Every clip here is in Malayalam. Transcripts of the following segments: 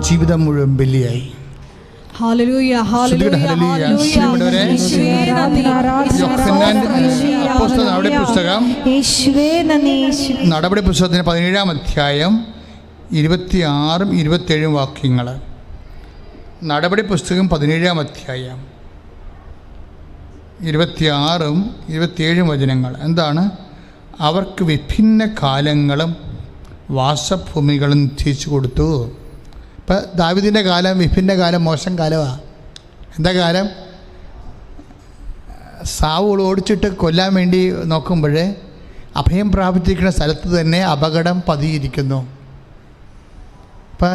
ജീവിതം മുഴുവൻ ബലിയായി. ഹല്ലേലൂയ ഹല്ലേലൂയ ഹല്ലേലൂയ. നടപടി പുസ്തകം നടപടി പുസ്തകത്തിന് 17-ാം അധ്യായം 26-ഉം 27-ഉം വാക്യങ്ങൾ. നടപടി പുസ്തകം 17-ാം അധ്യായം 26-ഉം 27-ഉം വചനങ്ങൾ. എന്താണ്? അവർക്ക് വിഭിന്ന കാലങ്ങളും വാസഭൂമികളും നിശ്ചയിച്ചു കൊടുത്തു. ഇപ്പം ദാവീദിൻ്റെ കാലം വിഭിന്ന കാലം, മോശം കാലമാണ്. എന്താ കാലം? സാവൂൾ ഓടിച്ചിട്ട് കൊല്ലാൻ വേണ്ടി നോക്കുമ്പോൾ അഭയം പ്രാപിച്ചിരിക്കുന്ന സ്ഥലത്ത് തന്നെ അപകടം പതിയിരിക്കുന്നു. അപ്പം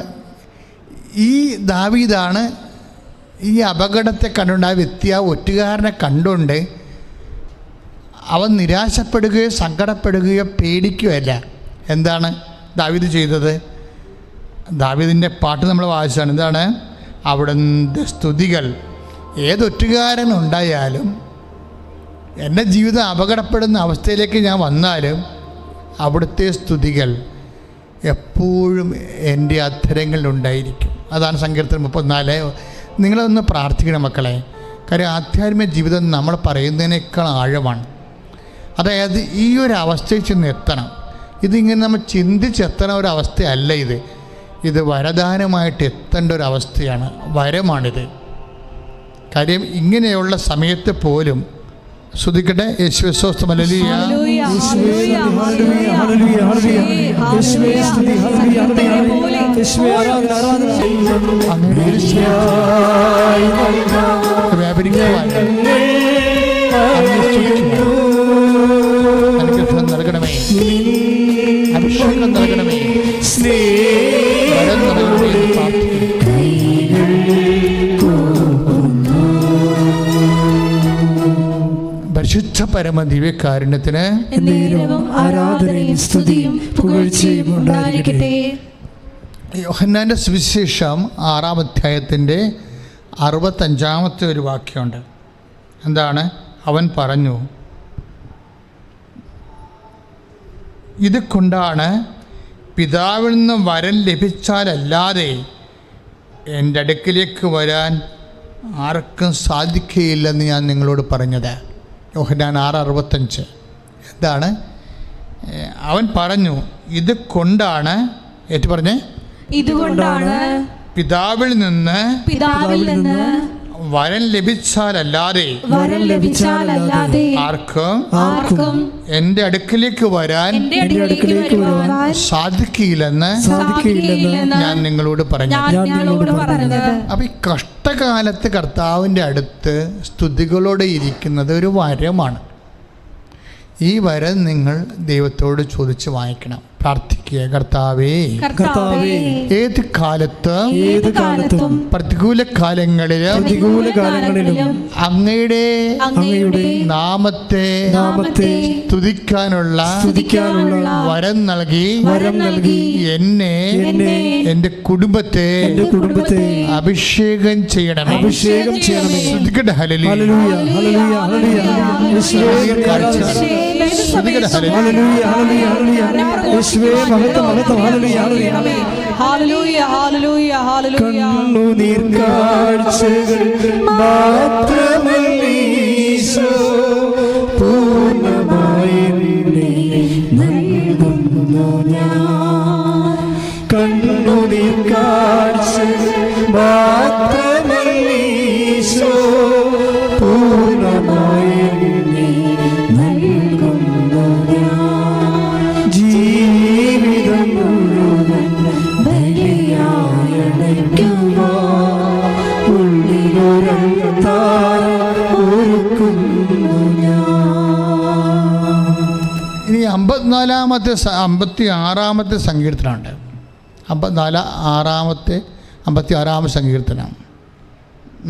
ഈ ദാവീദാണ് ഈ അപകടത്തെ കണ്ടുകൊണ്ട്, ആ വ്യക്തി, ആ ഒറ്റുകാരനെ കണ്ടുകൊണ്ട് അവൻ നിരാശപ്പെടുകയോ സങ്കടപ്പെടുകയോ പേടിക്കുകയോ അല്ല. എന്താണ് ദാവീദ് ചെയ്തത്? ദാവീദിൻ്റെ പാട്ട് നമ്മൾ വായിച്ചാണ്. എന്താണ്? അവിടുത്തെ സ്തുതികൾ. ഏതൊറ്റുകാരനുണ്ടായാലും എൻ്റെ ജീവിതം അപകടപ്പെടുന്ന അവസ്ഥയിലേക്ക് ഞാൻ വന്നാലും അവിടുത്തെ സ്തുതികൾ എപ്പോഴും എൻ്റെ അധരങ്ങളിലുണ്ടായിരിക്കും. അതാണ് സങ്കീർത്തനം 34. നിങ്ങളൊന്ന് പ്രാർത്ഥിക്കണം മക്കളെ. കാര്യം ആധ്യാത്മിക ജീവിതം നമ്മൾ പറയുന്നതിനേക്കാൾ ആഴമാണ്. അതായത് ഈ ഒരു അവസ്ഥയിൽ ചെന്ന് എത്തണം. ഇതിങ്ങനെ നമ്മൾ ചിന്തിച്ചെത്തണ ഒരവസ്ഥയല്ല ഇത് വരദാനമായിട്ട് എത്തേണ്ട ഒരവസ്ഥയാണ്, വരമാണിത്. കാര്യം ഇങ്ങനെയുള്ള സമയത്ത് പോലും ശ്രദ്ധിക്കട്ടെ. യേശുവേ സ്തോത്രം. ഹല്ലേലൂയ. വ്യാപരിക്കുവാൻ അനുഗ്രഹം നൽകണമേ, അഭിഷേകം നൽകണമേ, വരം നൽകണമേ. പരിശുദ്ധ പരമ ദിവ്യകാരുണ്യത്തിന് ആരാധനയും സ്തുതിയും പുകഴ്ചയും ഉണ്ടായിരിക്കട്ടെ. യോഹന്നാൻ്റെ സുവിശേഷം 6-ാം അധ്യായത്തിൻ്റെ 65-ാമത്തെ ഒരു വാക്യമുണ്ട്. എന്താണ്? അവൻ പറഞ്ഞു, ഇത് കൊണ്ടാണ് പിതാവിൽ നിന്ന് വരം ലഭിച്ചാലല്ലാതെ എൻ്റെ അടുക്കിലേക്ക് വരാൻ ആർക്കും സാധിക്കുകയില്ലെന്ന് ഞാൻ നിങ്ങളോട് പറഞ്ഞത്. യോഹന്നാൻ 6:65. എന്താണ്? അവൻ പറഞ്ഞു, ഇത് കൊണ്ടാണ്, ഏറ്റു പറഞ്ഞേ, ഇതുകൊണ്ടാണ് പിതാവിൽ നിന്ന് വരം ലഭിച്ചാലല്ലാതെ ആർക്കും എൻ്റെ അടുക്കിലേക്ക് വരാൻ സാധിക്കില്ലെന്ന് ഞാൻ നിങ്ങളോട് പറഞ്ഞു. അപ്പം ഈ കഷ്ടകാലത്ത് കർത്താവിൻ്റെ അടുത്ത് സ്തുതികളോടെ ഇരിക്കുന്നത് ഒരു വരമാണ്. ഈ വരം നിങ്ങൾ ദൈവത്തോട് ചോദിച്ച് വാങ്ങിക്കണം. പ്രാർത്ഥിക്കുക. കർത്താവേ, ഏത് കാലത്തും പ്രതികൂല കാലങ്ങളിലും അങ്ങയുടെ നാമത്തെ സ്തുതിക്കാനുള്ള വരം നൽകി എന്നെ എൻ്റെ കുടുംബത്തെ അഭിഷേകം ചെയ്യണം. ശ്രദ്ധിക്കട്ടെ. ഹല്ലേലൂയ. ഇനി 56-ാമത്തെ സങ്കീർത്തനമുണ്ട്. 56-ാമത്തെ സങ്കീർത്തനം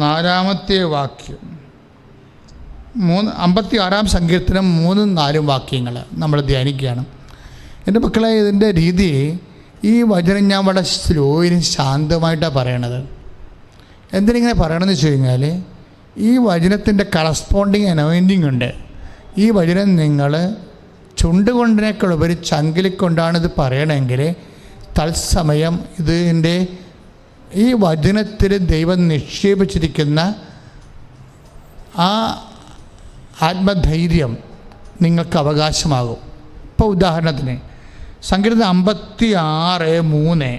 4-ാമത്തെ വാക്യം. 56-ാം സങ്കീർത്തനം 3-4 വാക്യങ്ങൾ നമ്മൾ ധ്യാനിക്കുകയാണ്. എൻ്റെ മക്കളെ, ഇതിൻ്റെ രീതി, ഈ വചനം ഞാൻ വളരെ സ്ലോയിലും ശാന്തമായിട്ടാണ് പറയണത്. എന്തിനിങ്ങനെ പറയണമെന്ന് വെച്ച് കഴിഞ്ഞാൽ, ഈ വചനത്തിൻ്റെ കറസ്പോണ്ടിങ് അനോയിൻറ്റിങ് ഉണ്ട്. ഈ വചനം നിങ്ങൾ ചുണ്ടുകൊണ്ടിനേക്കാൾ ഉപരി ചങ്കിലിക്കൊണ്ടാണ് ഇത് പറയണമെങ്കിൽ തത്സമയം ഇതിൻ്റെ ഈ വചനത്തിൽ ദൈവം നിക്ഷേപിച്ചിരിക്കുന്ന ആ ആത്മധൈര്യം നിങ്ങൾക്ക് അവകാശമാകും. ഇപ്പോൾ ഉദാഹരണത്തിന് സങ്കീർത്തനം 56:3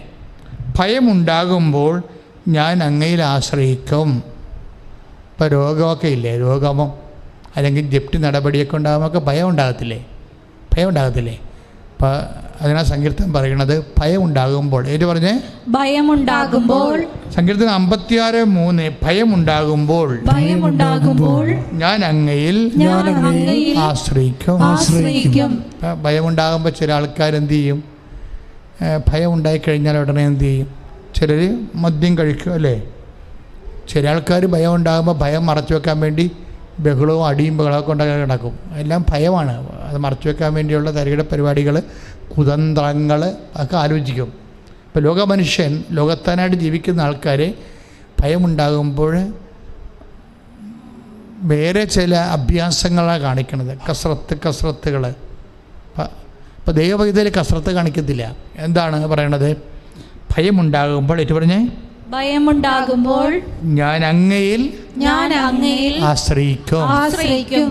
ഭയമുണ്ടാകുമ്പോൾ ഞാൻ അങ്ങയിൽ ആശ്രയിക്കും. ഇപ്പോൾ രോഗമൊക്കെ ഇല്ലേ, രോഗമോ അല്ലെങ്കിൽ ജപ്തി നടപടിയൊക്കെ ഉണ്ടാകുമ്പോൾ ഭയം ഉണ്ടാകത്തില്ലേ? അപ്പോൾ അതിനാണ് സങ്കീർത്തനം പറയുന്നത് ഭയമുണ്ടാകുമ്പോൾ. ഏത് പറഞ്ഞേ? ഭയമുണ്ടാകുമ്പോൾ. സങ്കീർത്തനം 56:3 ഭയമുണ്ടാകുമ്പോൾ ഞാൻ അങ്ങയിൽ ആശ്രയിക്കും. ഭയമുണ്ടാകുമ്പോൾ ചില ആൾക്കാരെന്ത് ചെയ്യും? ഭയം ഉണ്ടായിക്കഴിഞ്ഞാൽ ഉടനെ എന്ത് ചെയ്യും? ചിലർ മദ്യം കഴിക്കും അല്ലേ? ചില ആൾക്കാർ ഭയം ഉണ്ടാകുമ്പോൾ ഭയം മറച്ചു വെക്കാൻ വേണ്ടി ബഹളവും അടിയും ബഹളമൊക്കെ ഉണ്ടാക്കി നടക്കും. എല്ലാം ഭയമാണ്. അത് മറച്ചു വെക്കാൻ വേണ്ടിയുള്ള തരികിട പരിപാടികൾ, കുതന്ത്രങ്ങൾ ഒക്കെ ആലോചിക്കും. ഇപ്പോൾ ലോകമനുഷ്യൻ, ലോകത്താനായിട്ട് ജീവിക്കുന്ന ആൾക്കാരെ ഭയമുണ്ടാകുമ്പോൾ വേറെ ചില അഭ്യാസങ്ങളാണ് കാണിക്കുന്നത്, കസരത്തുകൾ. ഇപ്പോൾ ദൈവവൈദ്യയിൽ കസരത്ത് കാണിക്കത്തില്ല. എന്താണ് പറയണത്? ഭയമുണ്ടാകുമ്പോൾ ഏറ്റു പറഞ്ഞേ, ഭയമുണ്ടാകുമ്പോൾ ഞാൻ അങ്ങയിൽ ആശ്രയിക്കും.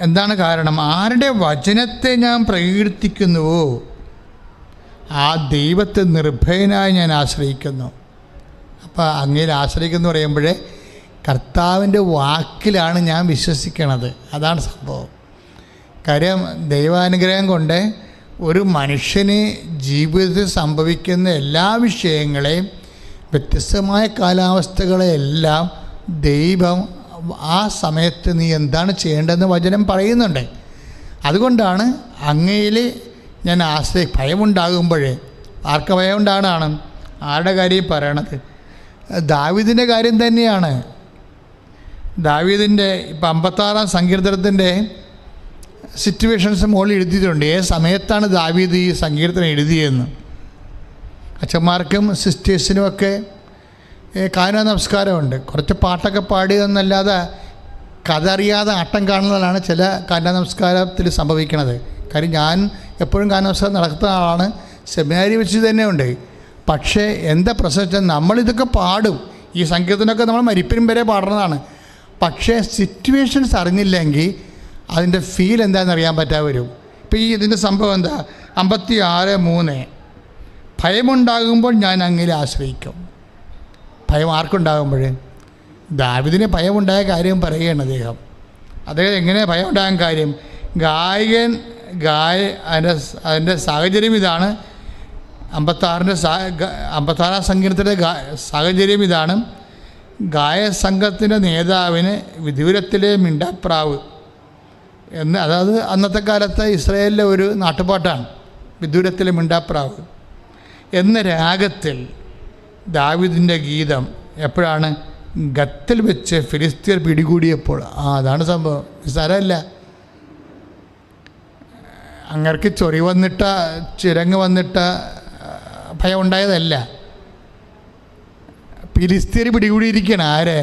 എന്താണ് കാരണം? ആരുടെ വചനത്തെ ഞാൻ പ്രകീർത്തിക്കുന്നുവോ ആ ദൈവത്തെ നിർഭയനായി ഞാൻ ആശ്രയിക്കുന്നു. അപ്പോൾ അങ്ങയിൽ ആശ്രയിക്കുന്നു പറയുമ്പോഴേ കർത്താവിൻ്റെ വാക്കിലാണ് ഞാൻ വിശ്വസിക്കണത്. അതാണ് സംഭവം. കാര്യം ദൈവാനുഗ്രഹം കൊണ്ട് ഒരു മനുഷ്യന് ജീവിതത്തിൽ സംഭവിക്കുന്ന എല്ലാ വിഷയങ്ങളെയും, വ്യത്യസ്തമായ കാലാവസ്ഥകളെയെല്ലാം ദൈവം ആ സമയത്ത് നീ എന്താണ് ചെയ്യേണ്ടതെന്ന് വചനം പറയുന്നുണ്ട്. അതുകൊണ്ടാണ് അങ്ങയിൽ ഞാൻ ഭയമുണ്ടാകുമ്പോഴേ. ആർക്ക് ഭയം ഉണ്ടാകണം? ആരുടെ കാര്യം പറയണത്? ദാവീദിൻ്റെ കാര്യം തന്നെയാണ്. ദാവീദിൻ്റെ ഇപ്പം 56-ാം സങ്കീർത്തനത്തിൻ്റെ സിറ്റുവേഷൻസ് മുകളിൽ എഴുതിയിട്ടുണ്ട്. ഏത് സമയത്താണ് ദാവീദ് ഈ സങ്കീർത്തനം എഴുതിയതെന്ന്. അച്ഛന്മാർക്കും സിസ്റ്റേഴ്സിനുമൊക്കെ കാന നമസ്കാരമുണ്ട്. കുറച്ച് പാട്ടൊക്കെ പാടിയതെന്നല്ലാതെ കഥ അറിയാതെ ആട്ടം കാണുന്നതാണ് ചില കാന നമസ്കാരത്തിൽ സംഭവിക്കുന്നത്. കാര്യം ഞാൻ എപ്പോഴും കാന നമസ്കാരം നടത്തുന്ന ആളാണ്, സെമിനാരി വെച്ച് തന്നെ ഉണ്ട്. പക്ഷേ എന്താ പ്രശ്നം വെച്ചാൽ നമ്മളിതൊക്കെ പാടും, ഈ സങ്കീർത്തനമൊക്കെ നമ്മൾ മരിപ്പിനും വരെ പാടുന്നതാണ്. പക്ഷേ സിറ്റുവേഷൻസ് അറിഞ്ഞില്ലെങ്കിൽ അതിൻ്റെ ഫീൽ എന്താണെന്ന് അറിയാൻ പറ്റാതെ വരും. ഇപ്പോൾ ഇതിൻ്റെ സംഭവം എന്താ? 56:3 ഭയമുണ്ടാകുമ്പോൾ ഞാൻ അങ്ങയിൽ ആശ്രയിക്കും. ഭയം ആർക്കുണ്ടാകുമ്പോൾ? ദാവീദിന് ഭയമുണ്ടായ കാര്യം പറയുകയാണ് അദ്ദേഹം. എങ്ങനെ ഭയം ഉണ്ടാകാൻ കാര്യം? അതിൻ്റെ സാഹചര്യം ഇതാണ്. 56-ാം സങ്കീർത്തനത്തിൻ്റെ സാഹചര്യം ഇതാണ്. ഗായസംഘത്തിൻ്റെ നേതാവിന് വിദൂരത്തിലെ മിണ്ടാപ്രാവ് എന്ന്, അതായത് അന്നത്തെ കാലത്ത് ഇസ്രായേലിലെ ഒരു നാട്ടുപാട്ടാണ് വിദൂരത്തിലെ മിണ്ടാപ്രാവ് എന്ന രാഗത്തിൽ ദാവീദിൻ്റെ ഗീതം എപ്പോഴാണ്? ഗത്തിൽ വെച്ച് ഫിലിസ്തീർ പിടികൂടിയപ്പോൾ. അതാണ് സംഭവം. നിസ്സാരമല്ല. അങ്ങർക്ക് ചൊറി വന്നിട്ട, ചിരങ്ങ് വന്നിട്ട ഭയം ഉണ്ടായതല്ല. ഫിലിസ്തീർ പിടികൂടിയിരിക്കുകയാണ്. ആരെ?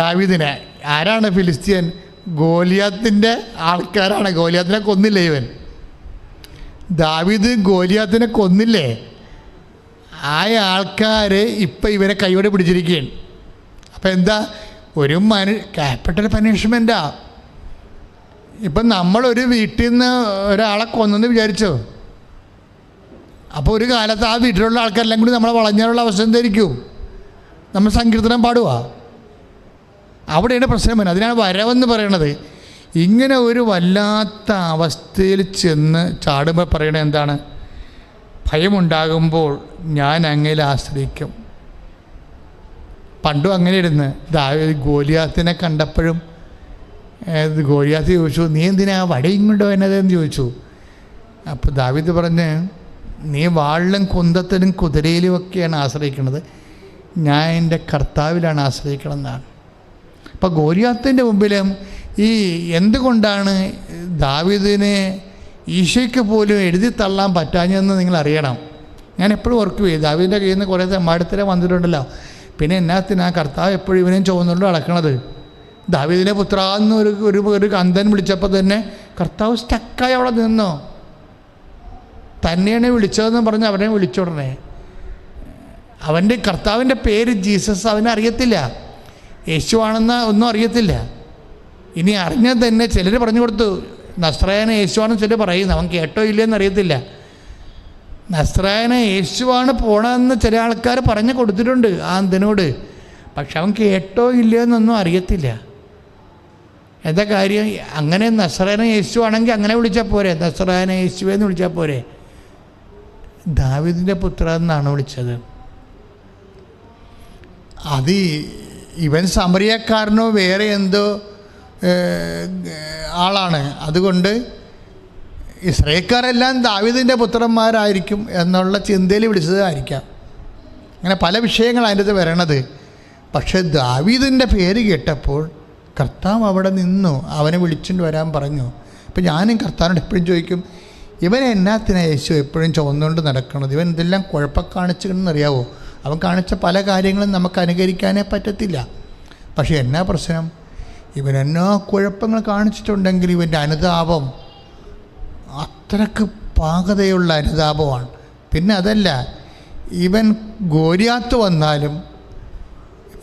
ദാവീദിനെ. ആരാണ് ഫിലിസ്തീൻ? ഗോലിയാത്തിൻ്റെ ആൾക്കാരാണ്. ഗോലിയാത്തിനെ കൊന്നില്ലേ ഇവൻ? ദാവീദ് ഗോലിയാത്തിനെ കൊന്നില്ലേ? ആ ആൾക്കാർ ഇപ്പം ഇവരെ കൈയോടെ പിടിച്ചിരിക്കുകയാണ്. അപ്പം എന്താ? ഒരു ക്യാപിറ്റൽ പനിഷ്മെൻറ്റാ. ഇപ്പം നമ്മളൊരു വീട്ടിൽ നിന്ന് ഒരാളെ കൊന്നെന്ന് വിചാരിച്ചോ, അപ്പോൾ ഒരു കാലത്ത് ആ വീട്ടിലുള്ള ആൾക്കാരെല്ലാം കൂടി നമ്മളെ വളഞ്ഞാലുള്ള അവസ്ഥ എന്തായിരിക്കും? നമ്മൾ സങ്കീർത്തനം പാടുക. അവിടെയാണ് പ്രശ്നം വരുന്നത്. അതിനാണ് വരവെന്ന് പറയണത്. ഇങ്ങനെ ഒരു വല്ലാത്ത അവസ്ഥയിൽ ചെന്ന് ചാടുമ്പോൾ പറയണത് എന്താണ്? ഭയമുണ്ടാകുമ്പോൾ ഞാൻ അങ്ങയിൽ ആശ്രയിക്കും. പണ്ടും അങ്ങനെ ഇരുന്ന് ഗോലിയാത്തിനെ കണ്ടപ്പോഴും ഗോലിയാത്ത് ചോദിച്ചു, നീ എന്തിനാ വടിയും കൊണ്ടുപോകുന്നതെന്ന് ചോദിച്ചു. അപ്പോൾ ദാവീദ് പറഞ്ഞ്, നീ വാളിലും കുന്തത്തിലും കുതിരയിലും ഒക്കെയാണ് ആശ്രയിക്കുന്നത്, ഞാൻ എൻ്റെ കർത്താവിലാണ് ആശ്രയിക്കണമെന്നാണ്. അപ്പോൾ ഗോലിയാത്തിൻ്റെ മുമ്പിലും ഈ എന്തുകൊണ്ടാണ് ദാവീദിനെ ഈശോയ്ക്ക് പോലും എഴുതി തള്ളാൻ പറ്റാഞ്ഞെന്ന് നിങ്ങൾ അറിയണം. ഞാൻ എപ്പോഴും ഓർക്കുകയും ദാവീദിൻ്റെ കയ്യിൽ നിന്ന് കുറേ തെമ്മാടത്തിലെ വന്നിട്ടുണ്ടല്ലോ. പിന്നെ എന്നാത്തിന് ആ കർത്താവ് എപ്പോഴും ഇവനെയും ചുവന്നുകൊണ്ട് നടക്കണത്? ദാവീദിനെ പുത്രാന്ന് ഒരു അന്ധൻ വിളിച്ചപ്പോൾ തന്നെ കർത്താവ് സ്റ്റക്കായി അവിടെ നിന്നോ. തന്നെയാണ് വിളിച്ചതെന്ന് പറഞ്ഞ് അവനെ വിളിച്ചുടനെ. അവൻ്റെ കർത്താവിൻ്റെ പേര് ജീസസ് അവനറിയത്തില്ല, യേശുവാണെന്ന് ഒന്നും അറിയത്തില്ല. ഇനി അറിഞ്ഞാൽ തന്നെ ചിലർ പറഞ്ഞു കൊടുത്തു നസ്രായന യേശുവാണെന്ന് ചിലർ പറയുന്നു, അവൻ കേട്ടോ ഇല്ലയെന്ന് അറിയത്തില്ല. നസ്രായന യേശുവാണ് പോണതെന്ന് ചില ആൾക്കാർ പറഞ്ഞു കൊടുത്തിട്ടുണ്ട് ആ അന്ധനോട്, പക്ഷെ അവൻ കേട്ടോ ഇല്ലയെന്നൊന്നും അറിയത്തില്ല. എന്താ കാര്യം? അങ്ങനെ നസ്രായന യേശു ആണെങ്കിൽ അങ്ങനെ വിളിച്ചാൽ പോരെ, നസ്രായന യേശുവെന്ന് വിളിച്ചാൽ പോരെ. ദാവീദിൻ്റെ പുത്രൻ എന്നാണ് വിളിച്ചത്. അത് ഇവൻ സമറിയക്കാരനോ വേറെ എന്തോ ആളാണ്. അതുകൊണ്ട് ഇസ്രായേൽക്കാരെല്ലാം ദാവീദിൻ്റെ പുത്രന്മാരായിരിക്കും എന്നുള്ള ചിന്തയിൽ വിളിച്ചതായിരിക്കാം. അങ്ങനെ പല വിഷയങ്ങൾ അതിൻ്റെ അകത്ത് വരണത്. പക്ഷേ ദാവീദിൻ്റെ പേര് കേട്ടപ്പോൾ കർത്താവ് അവിടെ നിന്നു, അവനെ വിളിച്ചുകൊണ്ട് വരാൻ പറഞ്ഞു. അപ്പോൾ ഞാനും കർത്താവിനോട് എപ്പോഴും ചോദിക്കും, ഇവൻ എന്നാത്തിനാണ് യേശു എപ്പോഴും ചുവന്നുകൊണ്ട് നടക്കുന്നത്? ഇവൻ ഇതെല്ലാം കുഴപ്പം കാണിച്ചെന്നറിയാവോ? അവൻ കാണിച്ച പല കാര്യങ്ങളും നമുക്ക് അനുകരിക്കാനേ പറ്റത്തില്ല. പക്ഷേ എന്നാ പ്രശ്നം? ഇവൻ എന്നാ കുഴപ്പങ്ങൾ കാണിച്ചിട്ടുണ്ടെങ്കിൽ ഇവൻ്റെ അനുതാപം അത്രക്ക് പാകതയുള്ള അനുതാപമാണ്. പിന്നെ അതല്ല, ഇവൻ ഗോലിയാത്ത് വന്നാലും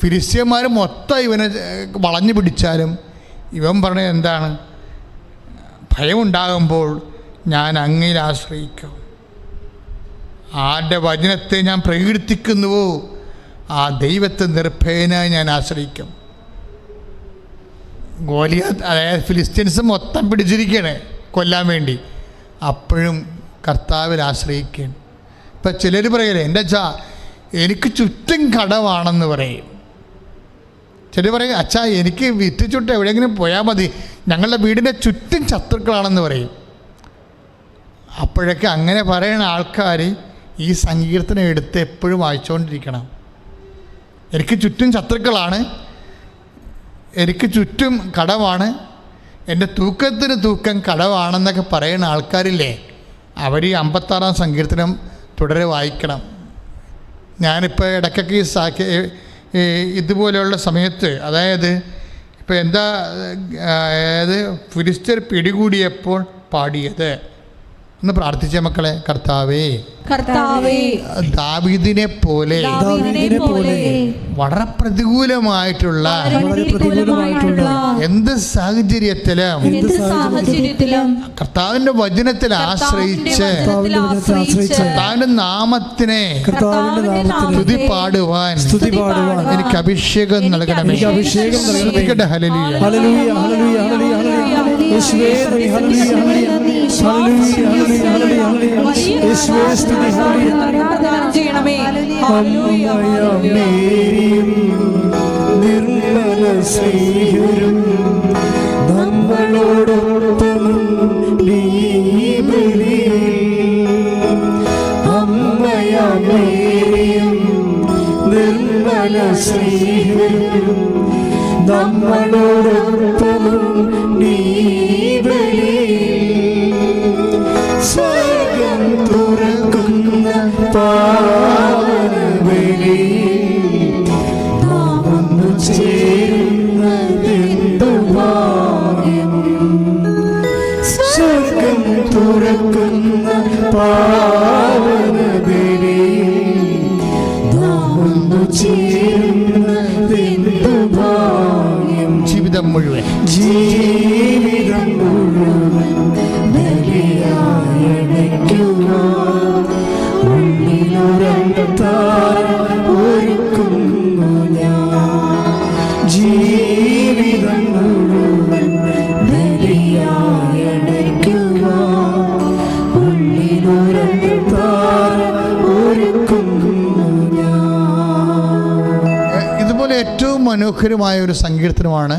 ഫിലിസ്ത്യന്മാർ മൊത്തം ഇവനെ വളഞ്ഞു പിടിച്ചാലും ഇവൻ പറഞ്ഞത് എന്താണ്? ഭയമുണ്ടാകുമ്പോൾ ഞാൻ അങ്ങയിൽ ആശ്രയിക്കും. ആരുടെ വചനത്തെ ഞാൻ പ്രകീർത്തിക്കുന്നുവോ ആ ദൈവത്തെ നിർഭയനായി ഞാൻ ആശ്രയിക്കും. ഗോലിയാത്ത്, അതായത് ഫിലിസ്ത്യൻസ് മൊത്തം പിടിച്ചിരിക്കുകയാണ് കൊല്ലാൻ വേണ്ടി, അപ്പോഴും കർത്താവിൽ ആശ്രയിക്കാൻ. ഇപ്പം ചിലർ പറയലേ, എൻ്റെ അച്ഛാ എനിക്ക് ചുറ്റും കടമാണെന്ന് പറയും. ചിലർ പറയും, അച്ഛാ എനിക്ക് വിറ്റ് ചുട്ട് എവിടെയെങ്കിലും പോയാൽ മതി, ഞങ്ങളുടെ വീടിൻ്റെ ചുറ്റും ശത്രുക്കളാണെന്ന് പറയും. അപ്പോഴൊക്കെ അങ്ങനെ പറയുന്ന ആൾക്കാർ ഈ സങ്കീർത്തനം എടുത്ത് എപ്പോഴും വായിച്ചുകൊണ്ടിരിക്കണം. എനിക്ക് ചുറ്റും ശത്രുക്കളാണ്, എനിക്ക് ചുറ്റും കടമാണ്, എൻ്റെ തൂക്കത്തിന് തൂക്കം കടമാണെന്നൊക്കെ പറയുന്ന ആൾക്കാരില്ലേ, അവർ ഈ 56-ാം സങ്കീർത്തനം തുടരെ വായിക്കണം. ഞാനിപ്പോൾ ഇടയ്ക്കൊക്കെ ഈ ഇതുപോലെയുള്ള സമയത്ത്, അതായത് ഇപ്പോൾ എന്താ, അതായത് ഫിലിസ്ത്യർ പിടികൂടിയപ്പോൾ പാടിയത് ഒന്ന് പ്രാർത്ഥിച്ച മക്കളെ. കർത്താവേ, ദാവീദിനെ പോലെ വളരെ പ്രതികൂലമായിട്ടുള്ള എന്ത് സാഹചര്യത്തിലും കർത്താവിന്റെ വചനത്തിൽ ആശ്രയിച്ച് കർത്താവിന്റെ നാമത്തിനെ സ്തുതി പാടുവാൻ എനിക്ക് അഭിഷേകം നൽകണമേ. ശ്രദ്ധിക്കട്ടെ. ഹല്ലേലൂയ, ഹല്ലേലൂയ, ഹല്ലേലൂയ, ഹല്ലേലൂയ, യേശുവേ സ്തുതി, ഹല്ലേലൂയ, ഹല്ലേലൂയ, ഹല്ലേലൂയ, യേശുവേ സ്തുതി, നിർമ്മല സ്നേഹരും നമ്മളോടൊപ്പം അമ്മയമേയും നിർമ്മല സ്നേഹരും നമ്മളോടൊപ്പം സ്വർഗം തുറക്കുന്ന പാവനബലി നാമൊന്നു ചേരുന്നതെന്തു ഭാഗ്യം. സ്വർഗം തുറക്കുന്ന പാവനബലി നാമൊന്നു ചേരുന്നതെന്തു ഭാഗ്യം. ജീവിതം മുഴുവൻ ഒരുക്കുന്നു ഞാൻ. ജീവിതം മുഴുവൻ ബലിയായടയ്ക്കുക, ഒരുക്കുന്നു ഞാൻ. ഇതുപോലെ ഏറ്റവും മനോഹരമായ ഒരു സങ്കീർത്തനമാണ്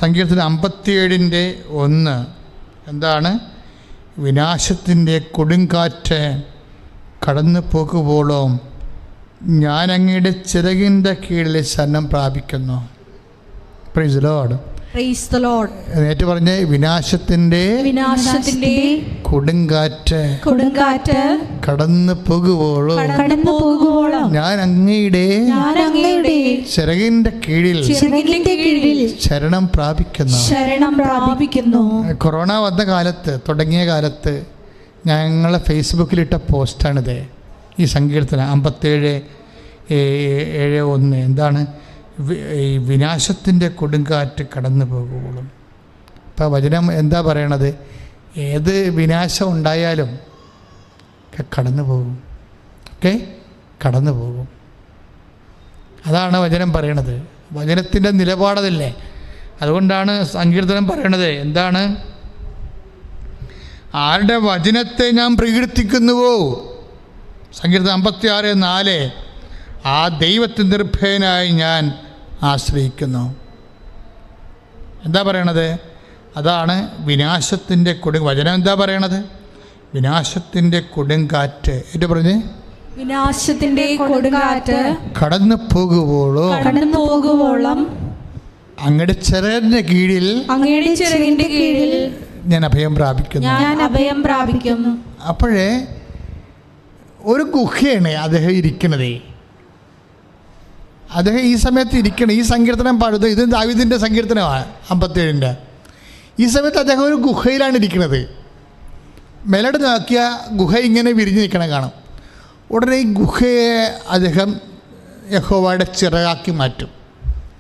സങ്കീർത്തനം 57:1. എന്താണ്? വിനാശത്തിൻ്റെ കൊടുങ്കാറ്റ് കടന്നു പോകുമ്പോഴും ഞാൻ അങ്ങയുടെ ചിറകിൻ്റെ കീഴിൽ ശരണം പ്രാപിക്കുന്നു. Praise the Lord. Praise the Lord. നേരിട്ട് പറഞ്ഞേ, വിനാശത്തിൻ്റെ കൊടുങ്കാറ്റ് കടന്നു പോകുമ്പോഴും ഞാൻ അങ്ങയുടെ ചിറകിൻ്റെ കീഴിൽ ശരണം പ്രാപിക്കുന്നു. കൊറോണ വന്ന കാലത്ത്, തുടങ്ങിയ കാലത്ത് ഞങ്ങളെ ഫേസ്ബുക്കിലിട്ട പോസ്റ്റാണിത്. ഈ സങ്കീർത്തനം 57:7-1 എന്താണ്? ഈ വിനാശത്തിൻ്റെ കൊടുങ്കാറ്റ് കടന്നു പോകുമ്പോഴും. ഇപ്പോൾ വചനം എന്താ പറയണത്? ഏത് വിനാശം ഉണ്ടായാലും കടന്നു പോകും, കടന്നു പോകും. അതാണ് വചനം പറയണത്. വചനത്തിൻ്റെ നിലപാടതല്ലേ. അതുകൊണ്ടാണ് സങ്കീർത്തനം പറയണത് എന്താണ്? ആരുടെ വചനത്തെ ഞാൻ പ്രകീർത്തിക്കുന്നുവോ, സങ്കീർത്തനം 56:4, ആ ദൈവത്തെ നിർഭയനായി ഞാൻ ആശ്രയിക്കുന്നു. എന്താ പറയണത്? അതാണ് വിനാശത്തിൻ്റെ വചനം എന്താ പറയണത്? വിനാശത്തിൻ്റെ കൊടുങ്കാറ്റ് ഏറ്റു പറഞ്ഞ് വിനാശത്തിന്റെ കൊടുങ്കാറ്റ് കടന്നു പോകുവോളം അങ്ങയുടെ ചിറകിന്റെ കീഴിൽ ഞാൻ അഭയം പ്രാപിക്കുന്നു. അപ്പോഴേ ഒരു ഗുഹയാണ് അദ്ദേഹം ഇരിക്കണതേ. അദ്ദേഹം ഈ സമയത്ത് ഇരിക്കണം. ഈ സങ്കീർത്തനം പാടുന്നത്, ഇത് ദാവീദിൻ്റെ സങ്കീർത്തനമാണ് 57. ഈ സമയത്ത് അദ്ദേഹം ഒരു ഗുഹയിലാണ് ഇരിക്കുന്നത്. മേലോട്ട് നോക്കിയ ഗുഹ ഇങ്ങനെ വിരിഞ്ഞ് നിൽക്കണം കാണാം. ഉടനെ ഈ ഗുഹയെ അദ്ദേഹം യഹോവയുടെ ചിറകാക്കി മാറ്റും.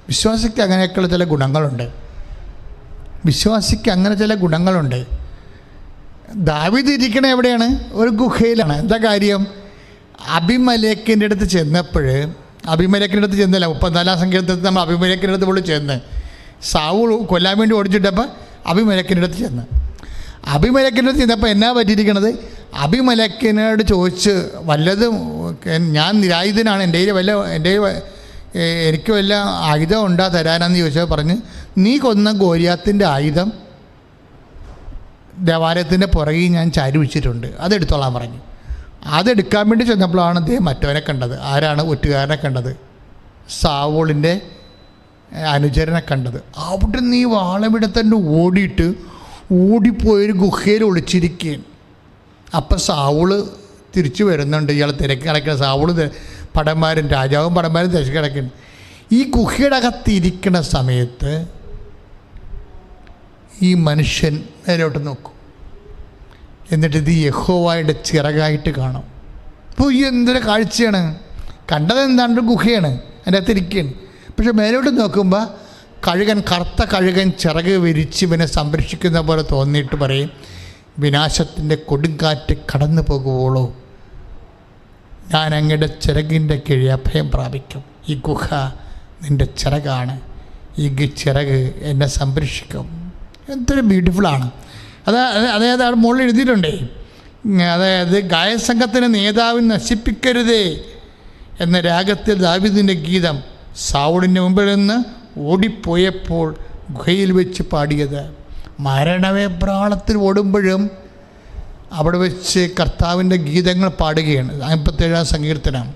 വിശ്വാസിക്ക് അങ്ങനെയൊക്കെയുള്ള ചില ഗുണങ്ങളുണ്ട്. ദാവീദ് ഇരിക്കണ എവിടെയാണ്? ഒരു ഗുഹയിലാണ്. എന്താ കാര്യം? അബിമലേക്കിൻ്റെ അടുത്ത് ചെന്നപ്പോൾ, അബിമലേക്കിൻ്റെ അടുത്ത് ചെന്നില്ല, 34 സങ്കീർത്തനത്തിൽ നമ്മൾ അബിമലേക്കിൻ്റെ അടുത്ത് പോലും ചെന്ന് സാവൂൾ കൊല്ലാൻ വേണ്ടി ഓടിച്ചിട്ടപ്പോൾ അബിമലേക്കിൻ്റെ അടുത്ത് ചെന്നപ്പോൾ എന്നാ പറ്റിയിരിക്കണത്? അബിമലേക്കിനോട് ചോദിച്ച് വല്ലതും, ഞാൻ നിരായുധനാണ്, എനിക്ക് വല്ല ആയുധം ഉണ്ടാ തരാനെന്ന് ചോദിച്ചാൽ പറഞ്ഞ്, നീ കൊന്ന ഗോലിയാത്തിൻ്റെ ആയുധം ദേവാലയത്തിൻ്റെ പുറകിൽ ഞാൻ ചാരി വെച്ചിട്ടുണ്ട്, അതെടുത്തോളാൻ പറഞ്ഞു. അതെടുക്കാൻ വേണ്ടി ചെന്നപ്പോഴാണ് അദ്ദേഹം മറ്റവനെ കണ്ടത്. ആരാണ്? ഒറ്റുകാരനെ കണ്ടത്, സാവൂളിൻ്റെ അനുചരനെ കണ്ടത്. അവിടെ നീ വാളമെടുത്തന്നെ ഓടിപ്പോയൊരു ഗുഹയിൽ ഒളിച്ചിരിക്കുകയാണ്. അപ്പം സാവൂള് തിരിച്ചു വരുന്നുണ്ട്. ഇയാൾ തിരക്കി കിടക്കുന്ന സാവൂള് രാജാവും പടന്മാരും തിരക്കി കിടക്കുന്നു. ഈ ഗുഹയുടെ അകത്തിരിക്കുന്ന സമയത്ത് ഈ മനുഷ്യൻ മേലോട്ട് നോക്കും. എന്നിട്ട് ഇത് യഹോവയുടെ ചിറകായിട്ട് കാണും. അപ്പോൾ ഈ എന്തൊരു കാഴ്ചയാണ്! കണ്ടത് എന്താണ്ട് ഗുഹയാണ്, അതിൻ്റെ അകത്തിരിക്കുകയാണ്. പക്ഷെ മേലോട്ട് നോക്കുമ്പോൾ കറുത്ത കഴുകൻ ചിറക് വിരിച്ച് ഇവനെ സംരക്ഷിക്കുന്ന പോലെ തോന്നിയിട്ട് പറയും, വിനാശത്തിൻ്റെ കൊടുങ്കാറ്റ് കടന്നു പോകുവോളോ ഞാൻ അങ്ങയുടെ ചിറകിൻ്റെ കീഴിൽ അഭയം പ്രാപിക്കും. ഈ ഗുഹ നിൻ്റെ ചിറകാണ്, ഈ ചിറക് എന്നെ സംരക്ഷിക്കും. എന്തൊരു ബ്യൂട്ടിഫുള്ളാണ്! അതായത് അവിടെ മുകളിൽ എഴുതിയിട്ടുണ്ടേ, അതായത് ഗായസംഘത്തിന് നേതാവിനെ നശിപ്പിക്കരുതേ എന്ന രാഗത്തിൽ ദാവീദിൻ്റെ ഗീതം സാവൂളിൻ്റെ മുമ്പിൽ നിന്ന് ഓടിപ്പോയപ്പോൾ ഗുഹയിൽ വെച്ച് പാടിയത്. മരണവേപ്രാളത്തിൽ ഓടുമ്പോഴും അവിടെ വെച്ച് കർത്താവിൻ്റെ ഗീതങ്ങൾ പാടുകയാണ്. 57 സങ്കീർത്തനം.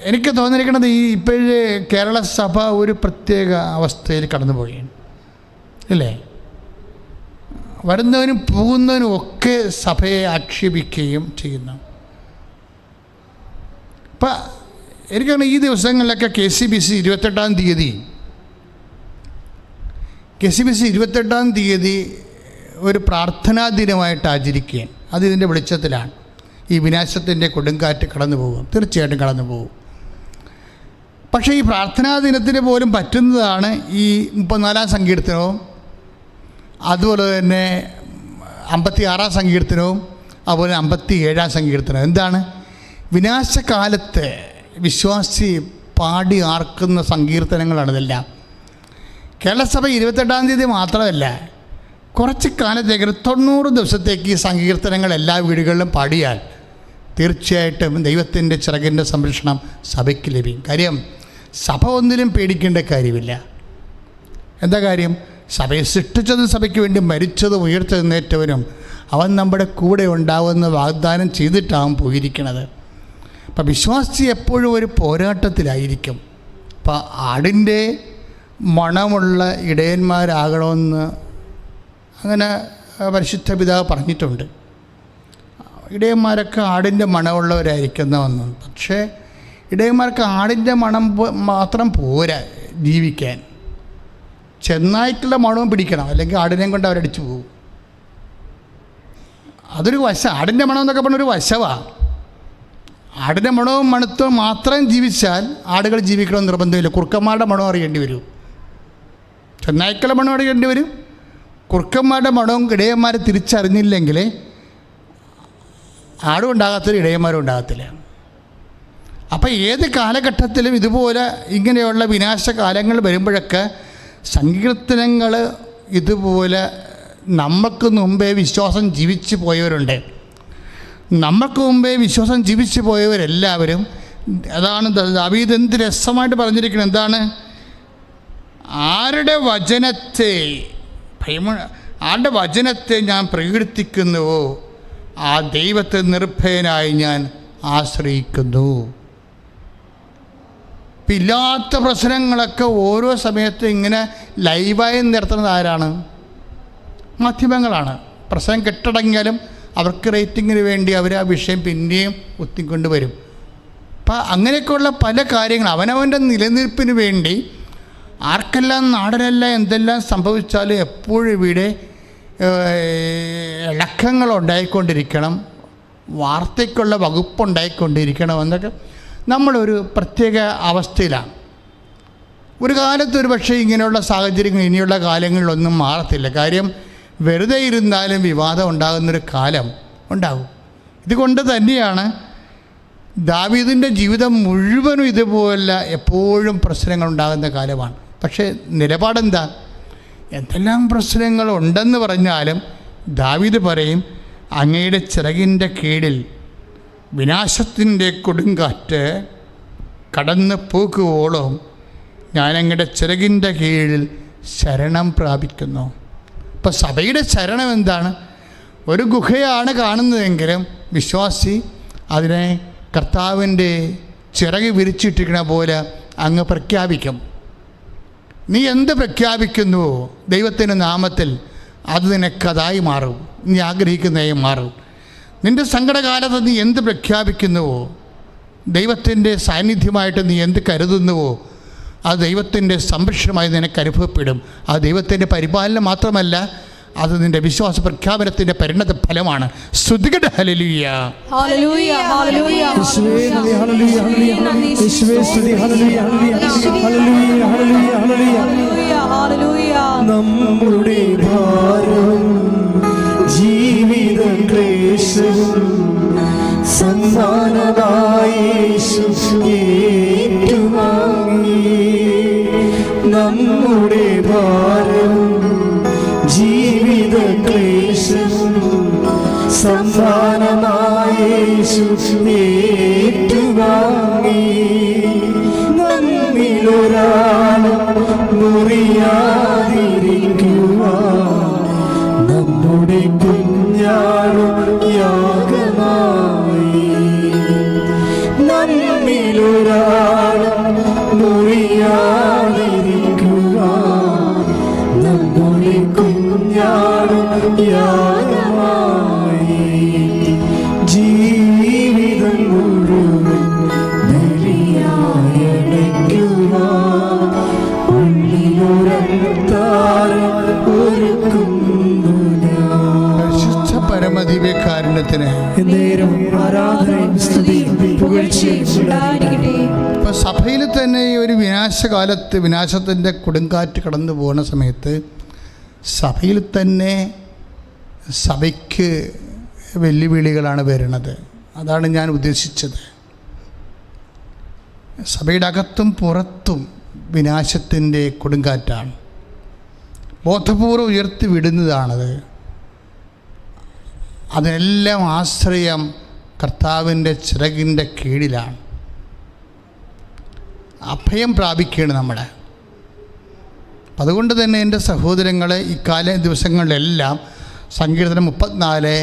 എനിക്ക് തോന്നിയിരിക്കുന്നത് ഇപ്പോഴേ കേരള സഭ ഒരു പ്രത്യേക അവസ്ഥയിൽ കടന്നു പോവുകയാണ്, അല്ലേ? വരുന്നവനും പോകുന്നവനും ഒക്കെ സഭയെ ആക്ഷേപിക്കുകയും ചെയ്യുന്നു. അപ്പം എനിക്കാണ് ഈ ദിവസങ്ങളിലൊക്കെ KCBC 28-ാം തീയതി ഒരു പ്രാർത്ഥനാ ദിനമായിട്ട് ആചരിക്കുകയാണ്. അത് ഇതിൻ്റെ വെളിച്ചത്തിലാണ്. ഈ വിനാശത്തിൻ്റെ കൊടുങ്കാറ്റ് കടന്നു പോകും, തീർച്ചയായിട്ടും കടന്നു പോകും. പക്ഷേ ഈ പ്രാർത്ഥനാ ദിനത്തിന് പോലും പറ്റുന്നതാണ് ഈ 34-ാം സങ്കീർത്തനവും, അതുപോലെ തന്നെ 56-ാം സങ്കീർത്തനവും, അതുപോലെ 57-ാം സങ്കീർത്തനവും. എന്താണ്? വിനാശകാലത്ത് വിശ്വാസി പാടി ആർക്കുന്ന സങ്കീർത്തനങ്ങളാണ് ഇതെല്ലാം. കേരള സഭ 28-ാം തീയതി മാത്രമല്ല, കുറച്ച് കാലത്തേക്ക് 90 ദിവസത്തേക്ക് ഈ സങ്കീർത്തനങ്ങൾ എല്ലാ വീടുകളിലും പാടിയാൽ തീർച്ചയായിട്ടും ദൈവത്തിൻ്റെ ചിറകിൻ്റെ സംരക്ഷണം സഭയ്ക്ക് ലഭിക്കും. കാര്യം സഭ ഒന്നിലും പേടിക്കേണ്ട കാര്യമില്ല. എന്താ കാര്യം? സഭയെ സൃഷ്ടിച്ചതും സഭയ്ക്ക് വേണ്ടി മരിച്ചതും ഉയർത്തെഴുന്നേറ്റവനും അവൻ നമ്മുടെ കൂടെ ഉണ്ടാവുമെന്ന് വാഗ്ദാനം ചെയ്തിട്ടാവും പോയിരിക്കുന്നത്. അപ്പം വിശ്വാസി എപ്പോഴും ഒരു പോരാട്ടത്തിലായിരിക്കും. അപ്പം ആടിൻ്റെ മണമുള്ള ഇടയന്മാരാകണമെന്ന് അങ്ങനെ പരിശുദ്ധ പിതാവ് പറഞ്ഞിട്ടുണ്ട്. ഇടയന്മാരൊക്കെ ആടിൻ്റെ മണമുള്ളവരായിരിക്കുന്നതെന്ന്. പക്ഷേ ഇടയന്മാർക്ക് ആടിൻ്റെ മണം മാത്രം പോരാ ജീവിക്കാൻ, ചെന്നായ്ക്കുള്ള മണവും പിടിക്കണം, അല്ലെങ്കിൽ ആടിനെയും കൊണ്ട് അവരടിച്ചു പോകും. അതൊരു വശം. ആടിൻ്റെ മണം എന്നൊക്കെ പറഞ്ഞൊരു വശമാണ്. ആടിൻ്റെ മണവും മണത്വം മാത്രം ജീവിച്ചാൽ ആടുകൾ ജീവിക്കണമെന്ന് നിർബന്ധമില്ല. കുറുക്കന്മാരുടെ മണം അറിയേണ്ടി വരും, ചെന്നായ്ക്കളുടെ മണം അറിയേണ്ടി വരും. കുറുക്കന്മാരുടെ മണവും ഇടയന്മാർ തിരിച്ചറിഞ്ഞില്ലെങ്കിൽ ആടും ഉണ്ടാകത്തില്ല, ഇടയന്മാരും ഉണ്ടാകത്തില്ല. അപ്പം ഏത് കാലഘട്ടത്തിലും ഇതുപോലെ ഇങ്ങനെയുള്ള വിനാശകാലങ്ങൾ വരുമ്പോഴൊക്കെ സങ്കീർത്തനങ്ങൾ ഇതുപോലെ നമ്മൾക്ക് മുമ്പേ വിശ്വാസം ജീവിച്ചു പോയവരുണ്ട്. നമ്മൾക്ക് മുമ്പേ വിശ്വാസം ജീവിച്ചു പോയവരെല്ലാവരും, അതാണ് ദാവീദ് എന്ത് രസമായിട്ട് പറഞ്ഞിരിക്കുന്നത്. എന്താണ്? ആരുടെ വചനത്തെ ഞാൻ പ്രകീർത്തിക്കുന്നുവോ ആ ദൈവത്തെ നിർഭയനായി ഞാൻ ആശ്രയിക്കുന്നു. ഇല്ലാത്ത പ്രശ്നങ്ങളൊക്കെ ഓരോ സമയത്തും ഇങ്ങനെ ലൈവായി നിർത്തുന്നത് ആരാണ്? മാധ്യമങ്ങളാണ്. പ്രശ്നം കെട്ടടങ്ങിയാലും അവർക്ക് റേറ്റിങ്ങിന് വേണ്ടി അവർ ആ വിഷയം പിന്നെയും ഒത്തിക്കൊണ്ട് വരും. അപ്പം അങ്ങനെയൊക്കെയുള്ള പല കാര്യങ്ങൾ അവനവൻ്റെ നിലനിൽപ്പിന് വേണ്ടി ആർക്കെല്ലാം നാടനെല്ലാം എന്തെല്ലാം സംഭവിച്ചാലും എപ്പോഴും ഇവിടെ ഇളക്കങ്ങൾ ഉണ്ടായിക്കൊണ്ടിരിക്കണം, വാർത്തയ്ക്കുള്ള വകുപ്പുണ്ടായിക്കൊണ്ടിരിക്കണം എന്നൊക്കെ നമ്മളൊരു പ്രത്യേക അവസ്ഥയിലാണ്. ഒരു കാലത്ത് ഒരു പക്ഷേ ഇങ്ങനെയുള്ള സാഹചര്യങ്ങൾ ഇനിയുള്ള കാലങ്ങളിലൊന്നും മാറത്തില്ല. കാര്യം വെറുതെ ഇരുന്നാലും വിവാദം ഉണ്ടാകുന്നൊരു കാലം ഉണ്ടാകും. ഇതുകൊണ്ട് തന്നെയാണ് ദാവീദിൻ്റെ ജീവിതം മുഴുവനും ഇതുപോലെ എപ്പോഴും പ്രശ്നങ്ങൾ ഉണ്ടാകുന്ന കാലമാണ്. പക്ഷേ നിലപാടെന്താ? എന്തെല്ലാം പ്രശ്നങ്ങളുണ്ടെന്ന് പറഞ്ഞാലും ദാവീദ് പറയും, അങ്ങയുടെ ചിറകിൻ്റെ കീഴിൽ വിനാശത്തിൻ്റെ കൊടുങ്കാറ്റ് കടന്ന് പോകുവോളം ഞാൻ അങ്ങയുടെ ചിറകിൻ്റെ കീഴിൽ ശരണം പ്രാപിക്കുന്നു. ഇപ്പോൾ സഭയുടെ ശരണം എന്താണ്? ഒരു ഗുഹയാണ് കാണുന്നതെങ്കിലും വിശ്വാസി അതിനെ കർത്താവിൻ്റെ ചിറക് വിരിച്ചിട്ടിരിക്കുന്ന പോലെ അങ്ങ് പ്രഖ്യാപിക്കും. നീ എന്ത് പ്രഖ്യാപിക്കുന്നുവോ ദൈവത്തിൻ്റെ നാമത്തിൽ അത് നിനക്കതായി മാറും, നീ ആഗ്രഹിക്കുന്നതായി മാറും. നിൻ്റെ സങ്കടകാലത്ത് നീ എന്ത് പ്രഖ്യാപിക്കുന്നുവോ, ദൈവത്തിൻ്റെ സാന്നിധ്യമായിട്ട് നീ എന്ത് കരുതുന്നുവോ അത് ദൈവത്തിൻ്റെ സംരക്ഷണമായി നിനക്ക് അനുഭവപ്പെടും. അത് ദൈവത്തിൻ്റെ പരിപാലനം മാത്രമല്ല, അത് നിൻ്റെ വിശ്വാസ പ്രഖ്യാപനത്തിൻ്റെ പരിണത ഫലമാണ്. സ്തുതിക്കട്ടെ. ഹല്ലേലൂയ, ഹല്ലേലൂയ, ഹല്ലേലൂയ, യേശുവേ നന്ദി, ഹല്ലേലൂയ, ഹല്ലേലൂയ. യേശുവേ സ്തുതി, ഹല്ലേലൂയ, ഹല്ലേലൂയ, ഹല്ലേലൂയ, ഹല്ലേലൂയ, ഹല്ലേലൂയ. നമ്മുടെ ഭാരം ജീവിത ക്ലേശവും സമ്മാനമായി യേശു ഏറ്റുവാങ്ങി. നമ്മുടെ ഭാരം ജീവിത ക്ലേശവും സമ്മാനമായി യേശു ഏറ്റുവാങ്ങി. നമ്മിലൊരാളും മുറിയാതിരിക്കുവാൻ നമ്മുടെ കുഞ്ഞാടും യാഗമായി. നമ്മിലൊരാളും മുറിയാതിരിക്കുവാൻ നമ്മുടെ കുഞ്ഞാടും യാഗമായി. ജീവിതം മുഴുവൻ ബലിയായടയ്ക്കുവാൻ ഉള്ളിലൊരത്താരം ഒരുക്കുന്നു ഞാൻ. പരമദിവ്യകാരുണ്യത്തിന് നേരം ആരാധനയും സ്തുതിയും പുകഴ്ചയും ഉണ്ടായിരിക്കട്ടെ. ഇപ്പോൾ സഭയിൽ തന്നെ ഈ ഒരു വിനാശകാലത്ത് വിനാശത്തിൻ്റെ കൊടുങ്കാറ്റ് കടന്നു പോകുന്ന സമയത്ത് സഭയിൽ തന്നെ സഭയ്ക്ക് വെല്ലുവിളികളാണ് വരുന്നത്. അതാണ് ഞാൻ ഉദ്ദേശിച്ചത്. സഭയുടെ അകത്തും പുറത്തും വിനാശത്തിൻ്റെ കൊടുങ്കാറ്റാണ്. ബോധപൂർവ്വം ഉയർത്തി വിടുന്നതാണത്. അതിനെല്ലാം ആശ്രയം കർത്താവിൻ്റെ ചിറകിൻ്റെ കീഴിലാണ്. അഭയം പ്രാപിക്കുകയാണ് നമ്മളെ. അതുകൊണ്ട് തന്നെ എൻ്റെ സഹോദരങ്ങളെ, ഇക്കാല ദിവസങ്ങളിലെല്ലാം സങ്കീർത്തനം 34,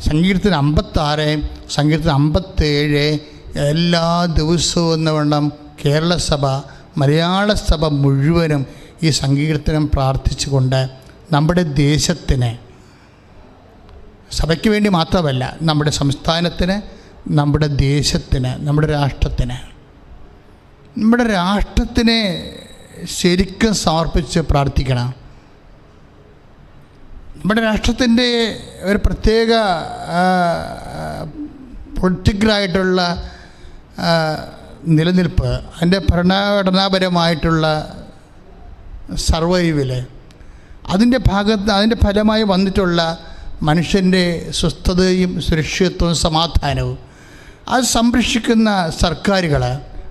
സങ്കീർത്തനം 56, സങ്കീർത്തനം 57 എല്ലാ ദിവസവും എന്ന വണ്ണം കേരള സഭ, മലയാള സഭ മുഴുവനും ഈ സങ്കീർത്തനം പ്രാർത്ഥിച്ചുകൊണ്ട് നമ്മുടെ ദേശത്തിന്, സഭയ്ക്ക് വേണ്ടി മാത്രമല്ല, നമ്മുടെ സംസ്ഥാനത്തിന്, നമ്മുടെ ദേശത്തിന്, നമ്മുടെ രാഷ്ട്രത്തിനെ ശരിക്കും സമർപ്പിച്ച് പ്രാർത്ഥിക്കണം. നമ്മുടെ രാഷ്ട്രത്തിൻ്റെ ഒരു പ്രത്യേക പൊളിറ്റിക്കലായിട്ടുള്ള നിലനിൽപ്പ്, അതിൻ്റെ ഭരണഘടനാപരമായിട്ടുള്ള സർവൈവൽ, അതിൻ്റെ ഫലമായി വന്നിട്ടുള്ള മനുഷ്യൻ്റെ സ്വസ്ഥതയും സുരക്ഷിതത്വവും സമാധാനവും അത് സംരക്ഷിക്കുന്ന സർക്കാരുകൾ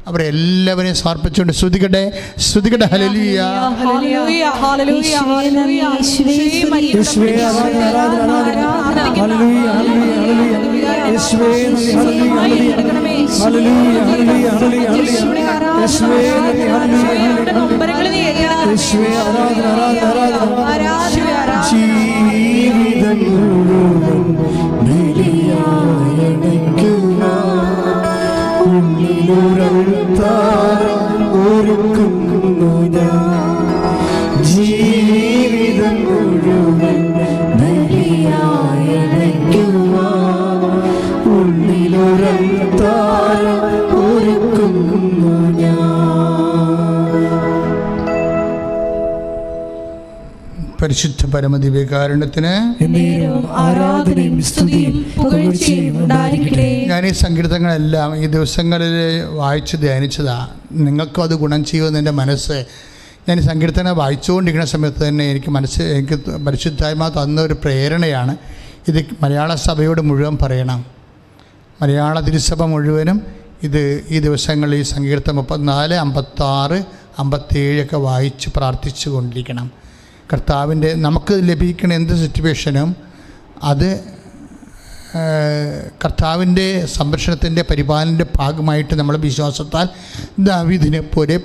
അവരെല്ലാവരെയും സമർപ്പിച്ചുകൊണ്ട് സ്തുതിക്കട്ടെ, സ്തുതിക്കട്ടെ. ഹല്ലേലൂയ, ഹല്ലേലൂയ, ഹല്ലേലൂയ, ഹല്ലേലൂയ. യേശുവേ ആരാധന, ആരാധന, ആരാധന. ഹല്ലേലൂയ, ഹല്ലേലൂയ, യേശുവേ ഹല്ലേലൂയ, ഹല്ലേലൂയ, ഹല്ലേലൂയ, ഹല്ലേലൂയ. യേശുവേ ഹല്ലേലൂയ, നൊമ്പരങ്ങളിൽ ഏകണം. യേശുവേ ആരാധന, ആരാധന, ആരാധന. ജീവിതം മുഴുവൻ ബലിയായണയ്ക്കുക, ഉള്ളിലൊരൾത്താരം ഒരുക്കുന്നു ഞാൻ. ജീവിതം മുഴുവൻ ബലിയായണയ്ക്കുക, ഉള്ളിലൊരൾത്താരം ഒരുക്കുന്നു ഞാൻ. പരിശുദ്ധ പരമദിവ്യകാരുണ്യത്തിന് ആരാധനയും സ്തുതിയും പുകഴ്ചയും ഉണ്ടായിരിക്കട്ടെ. ഞാൻ ഈ സങ്കീർത്തനങ്ങളെല്ലാം ഈ ദിവസങ്ങളിൽ വായിച്ച് ധ്യാനിച്ചതാണ്. നിങ്ങൾക്കും അത് ഗുണം ചെയ്യുമെന്ന് എൻ്റെ മനസ്സ്. ഞാൻ ഈ സങ്കീർത്തനം വായിച്ചുകൊണ്ടിരിക്കുന്ന സമയത്ത് തന്നെ എനിക്ക് പരിശുദ്ധാത്മാ തന്ന ഒരു പ്രേരണയാണ്. ഇത് മലയാള സഭയോട് മുഴുവൻ പറയണം. മലയാള തിരുസഭ മുഴുവനും ഇത് ഈ ദിവസങ്ങളിൽ ഈ സങ്കീർത്തനം 34, 56, 57 വായിച്ച് പ്രാർത്ഥിച്ചു കൊണ്ടിരിക്കണം. കർത്താവിൻ്റെ നമുക്ക് ലഭിക്കുന്ന എന്ത് സിറ്റുവേഷനും അത് കർത്താവിൻ്റെ സംരക്ഷണത്തിൻ്റെ പരിപാലനൻ്റെ ഭാഗമായിട്ട് നമ്മൾ വിശ്വാസത്താൽ ദാവീദിനെ പോലെ